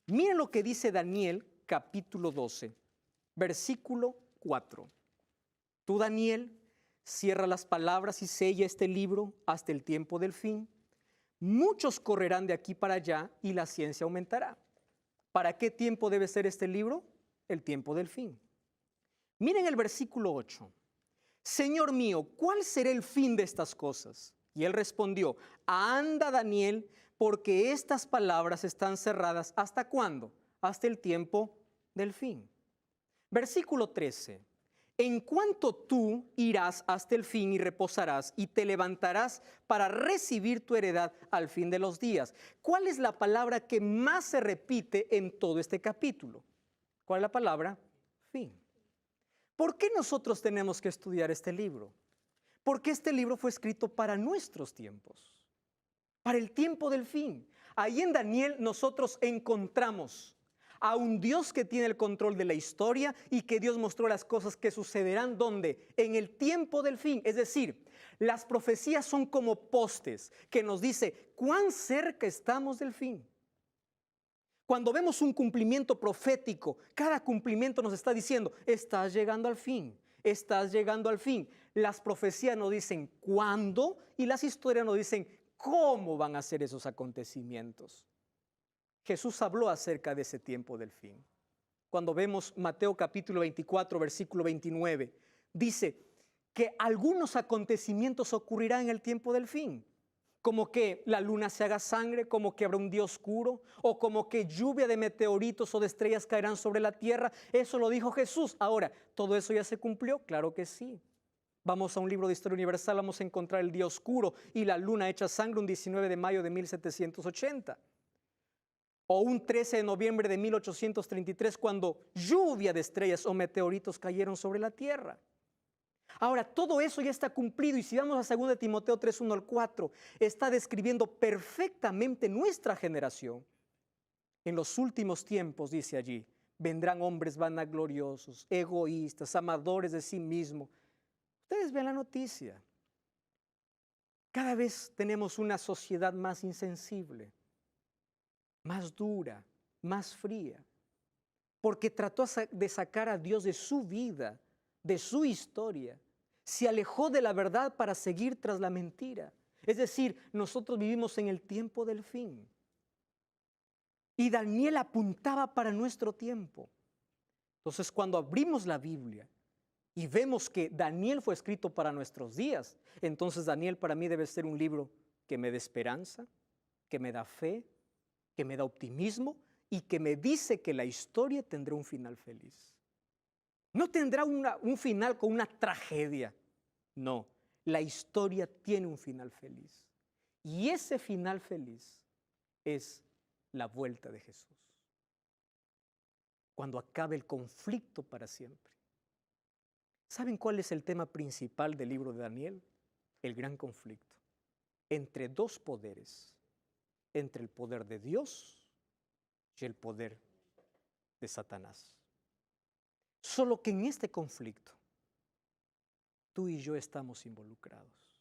Miren lo que dice Daniel capítulo 12, versículo 4. Tú, Daniel, cierra las palabras y sella este libro hasta el tiempo del fin. Muchos correrán de aquí para allá y la ciencia aumentará. ¿Para qué tiempo debe ser este libro? El tiempo del fin. Miren el versículo 8. Señor mío, ¿cuál será el fin de estas cosas? Y él respondió, anda Daniel, porque estas palabras están cerradas. ¿Hasta cuándo? Hasta el tiempo del fin. Versículo 13. En cuanto tú irás hasta el fin y reposarás y te levantarás para recibir tu heredad al fin de los días. ¿Cuál es la palabra que más se repite en todo este capítulo? ¿Cuál es la palabra? Fin. ¿Por qué nosotros tenemos que estudiar este libro? Porque este libro fue escrito para nuestros tiempos, para el tiempo del fin. Ahí en Daniel nosotros encontramos a un Dios que tiene el control de la historia y que Dios mostró las cosas que sucederán ¿dónde? En el tiempo del fin. Es decir, las profecías son como postes que nos dice cuán cerca estamos del fin. Cuando vemos un cumplimiento profético, cada cumplimiento nos está diciendo, estás llegando al fin, estás llegando al fin. Las profecías nos dicen cuándo y las historias nos dicen cómo van a ser esos acontecimientos. Jesús habló acerca de ese tiempo del fin. Cuando vemos Mateo capítulo 24, versículo 29, dice que algunos acontecimientos ocurrirán en el tiempo del fin. Como que la luna se haga sangre, como que habrá un día oscuro, o como que lluvia de meteoritos o de estrellas caerán sobre la tierra. Eso lo dijo Jesús. Ahora, ¿todo eso ya se cumplió? Claro que sí. Vamos a un libro de historia universal, vamos a encontrar el día oscuro y la luna hecha sangre un 19 de mayo de 1780. O un 13 de noviembre de 1833, cuando lluvia de estrellas o meteoritos cayeron sobre la tierra. Ahora, todo eso ya está cumplido y si vamos a 2 Timoteo 3, 1 al 4, está describiendo perfectamente nuestra generación. En los últimos tiempos, dice allí, vendrán hombres vanagloriosos, egoístas, amadores de sí mismos. Ustedes ven la noticia. Cada vez tenemos una sociedad más insensible, más dura, más fría, porque trató de sacar a Dios de su vida, de su historia. Se alejó de la verdad para seguir tras la mentira. Es decir, nosotros vivimos en el tiempo del fin. Y Daniel apuntaba para nuestro tiempo. Entonces, cuando abrimos la Biblia y vemos que Daniel fue escrito para nuestros días, entonces Daniel para mí debe ser un libro que me da esperanza, que me da fe, que me da optimismo y que me dice que la historia tendrá un final feliz. No tendrá un final con una tragedia, no, la historia tiene un final feliz. Y ese final feliz es la vuelta de Jesús. Cuando acabe el conflicto para siempre. ¿Saben cuál es el tema principal del libro de Daniel? El gran conflicto entre dos poderes, entre el poder de Dios y el poder de Satanás. Solo que en este conflicto, tú y yo estamos involucrados.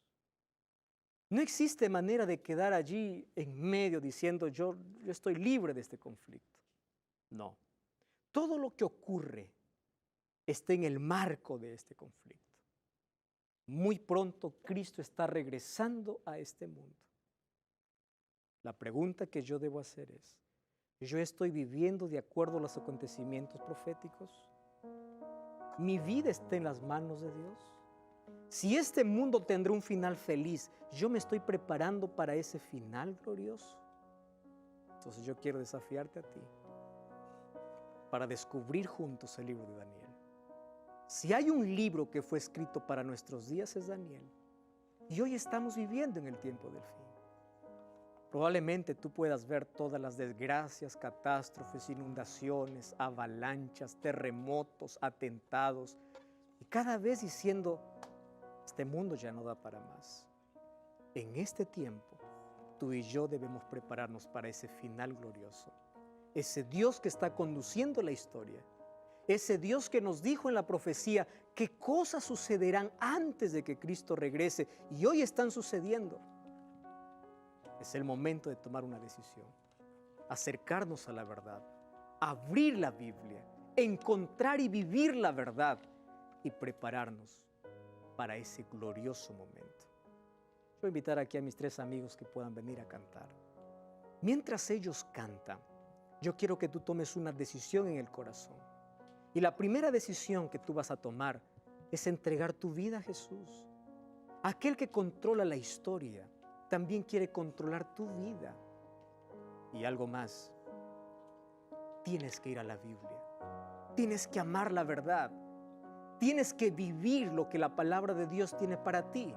No existe manera de quedar allí en medio diciendo yo estoy libre de este conflicto. No. Todo lo que ocurre está en el marco de este conflicto. Muy pronto Cristo está regresando a este mundo. La pregunta que yo debo hacer es, ¿yo estoy viviendo de acuerdo a los acontecimientos proféticos? ¿Mi vida está en las manos de Dios? Si este mundo tendrá un final feliz, ¿yo me estoy preparando para ese final glorioso? Entonces yo quiero desafiarte a ti para descubrir juntos el libro de Daniel. Si hay un libro que fue escrito para nuestros días es Daniel. Y hoy estamos viviendo en el tiempo del fin. Probablemente tú puedas ver todas las desgracias, catástrofes, inundaciones, avalanchas, terremotos, atentados. Y cada vez diciendo, este mundo ya no da para más. En este tiempo, tú y yo debemos prepararnos para ese final glorioso. Ese Dios que está conduciendo la historia. Ese Dios que nos dijo en la profecía qué cosas sucederán antes de que Cristo regrese y hoy están sucediendo. Es el momento de tomar una decisión, acercarnos a la verdad, abrir la Biblia, encontrar y vivir la verdad y prepararnos para ese glorioso momento. Voy a invitar aquí a mis 3 amigos que puedan venir a cantar. Mientras ellos cantan, yo quiero que tú tomes una decisión en el corazón. Y la primera decisión que tú vas a tomar es entregar tu vida a Jesús. Aquel que controla la historia también quiere controlar tu vida. Y algo más, tienes que ir a la Biblia. Tienes que amar la verdad. Tienes que vivir lo que la palabra de Dios tiene para ti.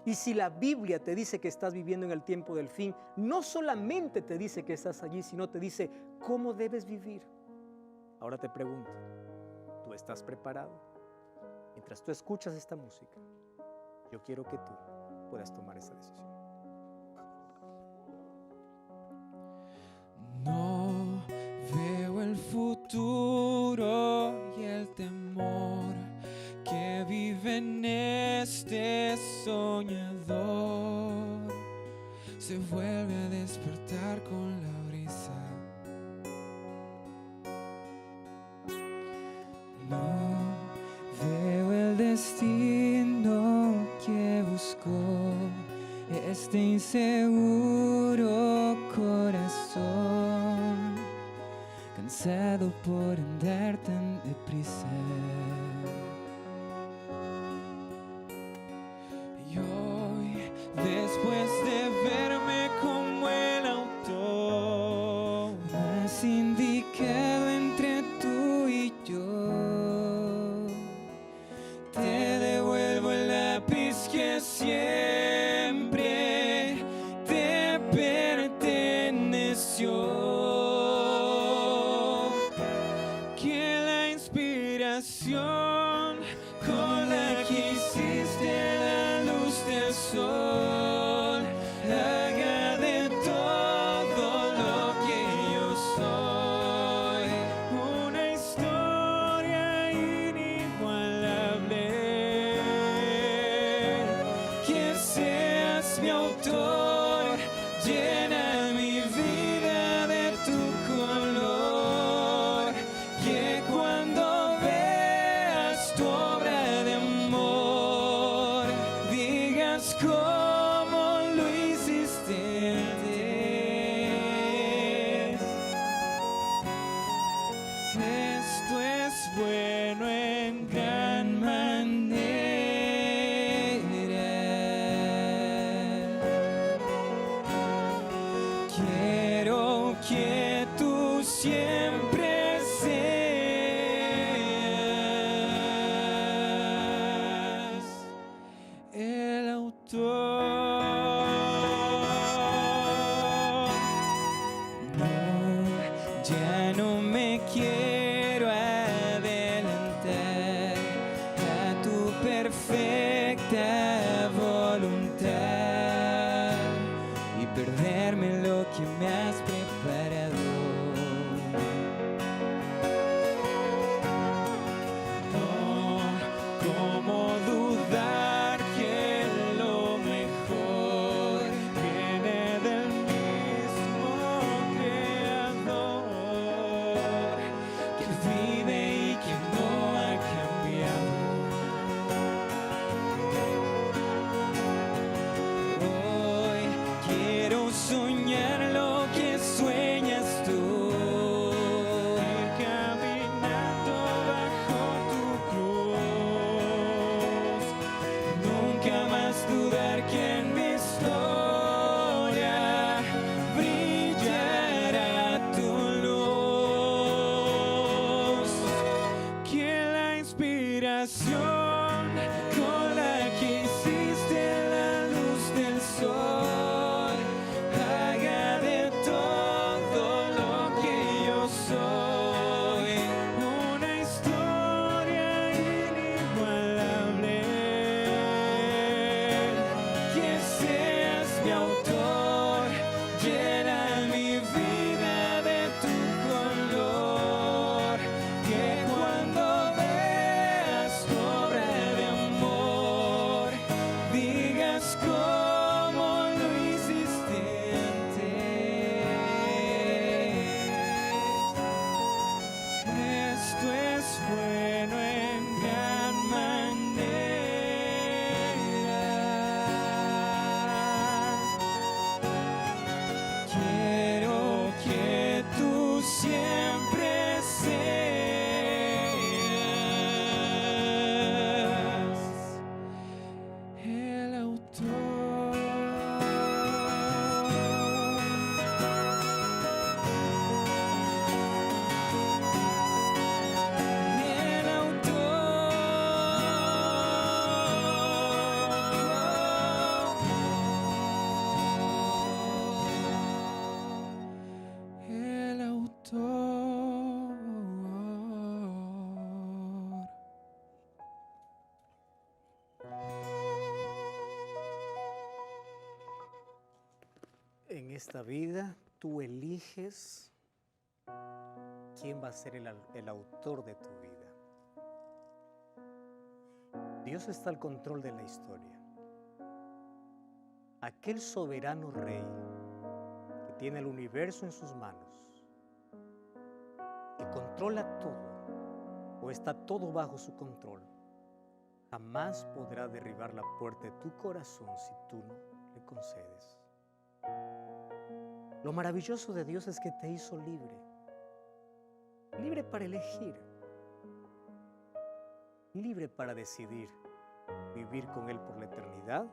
Y si la Biblia te dice que estás viviendo en el tiempo del fin, no solamente te dice que estás allí, sino te dice cómo debes vivir. Ahora te pregunto, ¿tú estás preparado? Mientras tú escuchas esta música, yo quiero que tú puedas tomar esa decisión. No veo el futuro y el temor que vive en este soñador. Se vuelve a despertar con la brisa. No veo el destino que buscó este inseguro corazón, cansado por andar tan deprisa. Y hoy, después de verme como el autor más indicado entre tú y yo, te devuelvo el lápiz que siempre te perteneció. Que la inspiración con la que hiciste la luz del sol haga de todo lo que yo soy una historia inigualable. Que seas mi autor, llena mi vida de tu color. Que cuando veas tu obra de amor, digas cómo Quiero que tú siempre seas el autor. No, ya no me quiero adelantar a tu perfecta voluntad y perderme en lo que me has preparado. No, ¿cómo dudar que lo mejor viene del mismo Creador que vive y que no ha cambiado? Hoy quiero soñar lo que sueñas tú, ir caminando bajo tu cruz, nunca más dudar que en mi historia brillará tu luz, que la inspiración con la que hiciste la luz del sol haga de todo lo que yo soy una historia inigualable, que seas mi autor, llena mi vida de tu color, que cuando veas tu obra de amor digas cómo lo hiciste antes. Esto es bueno en gran manera. Quiero que tú siempre seas el autor. El autor. El autor. En esta vida tú eliges quién va a ser el autor de tu vida. Dios está al control de la historia. Aquel soberano rey que tiene el universo en sus manos, que controla todo o está todo bajo su control, jamás podrá derribar la puerta de tu corazón si tú no le concedes. Lo maravilloso de Dios es que te hizo libre, libre para elegir, libre para decidir vivir con Él por la eternidad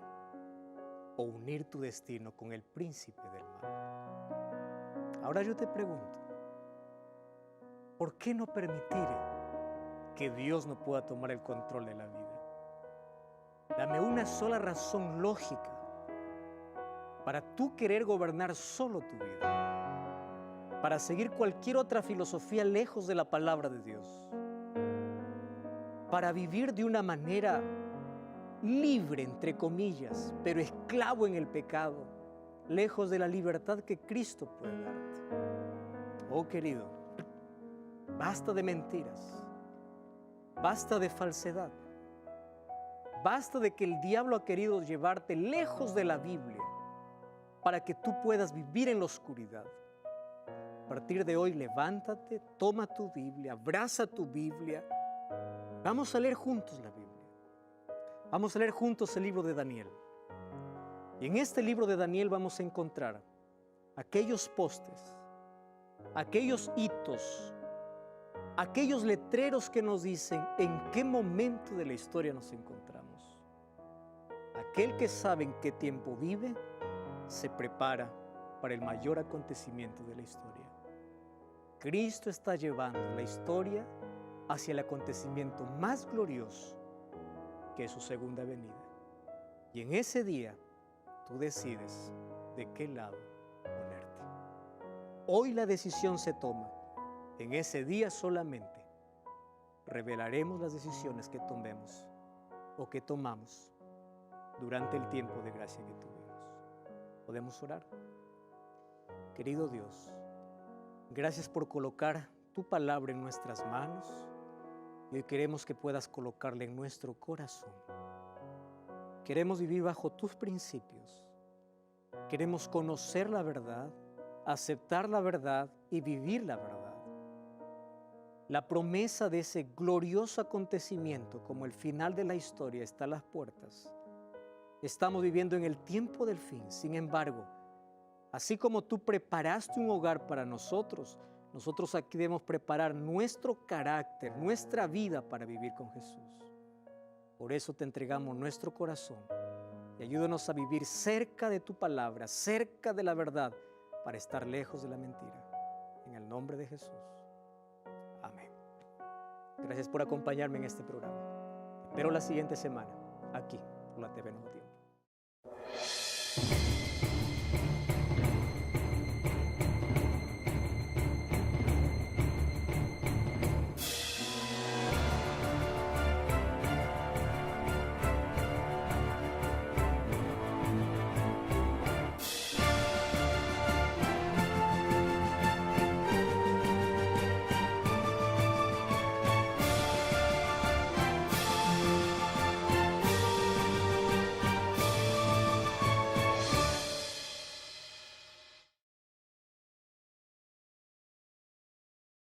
o unir tu destino con el príncipe del mal. Ahora yo te pregunto, ¿por qué no permitir que Dios no pueda tomar el control de la vida? Dame una sola razón lógica para tú querer gobernar solo tu vida, para seguir cualquier otra filosofía lejos de la palabra de Dios, para vivir de una manera libre, entre comillas, pero esclavo en el pecado, lejos de la libertad que Cristo puede darte. Oh querido, basta de mentiras, basta de falsedad, basta de que el diablo ha querido llevarte lejos de la Biblia para que tú puedas vivir en la oscuridad. A partir de hoy, levántate, toma tu Biblia, abraza tu Biblia. Vamos a leer juntos la Biblia. Vamos a leer juntos el libro de Daniel. Y en este libro de Daniel vamos a encontrar aquellos postes, aquellos hitos, aquellos letreros que nos dicen en qué momento de la historia nos encontramos. Aquel que sabe en qué tiempo vive, se prepara para el mayor acontecimiento de la historia. Cristo está llevando la historia hacia el acontecimiento más glorioso, que es su segunda venida. Y en ese día, tú decides de qué lado ponerte. Hoy la decisión se toma. En ese día solamente revelaremos las decisiones que tomemos o que tomamos durante el tiempo de gracia que tuvimos. ¿Podemos orar? Querido Dios, gracias por colocar tu palabra en nuestras manos y hoy queremos que puedas colocarla en nuestro corazón. Queremos vivir bajo tus principios. Queremos conocer la verdad, aceptar la verdad y vivir la verdad. La promesa de ese glorioso acontecimiento como el final de la historia está a las puertas. Estamos viviendo en el tiempo del fin. Sin embargo, así como tú preparaste un hogar para nosotros, nosotros aquí debemos preparar nuestro carácter, nuestra vida para vivir con Jesús. Por eso te entregamos nuestro corazón y ayúdanos a vivir cerca de tu palabra, cerca de la verdad, para estar lejos de la mentira. En el nombre de Jesús. Amén. Gracias por acompañarme en este programa. Te espero la siguiente semana, aquí, por la TV Nuevo Tiempo.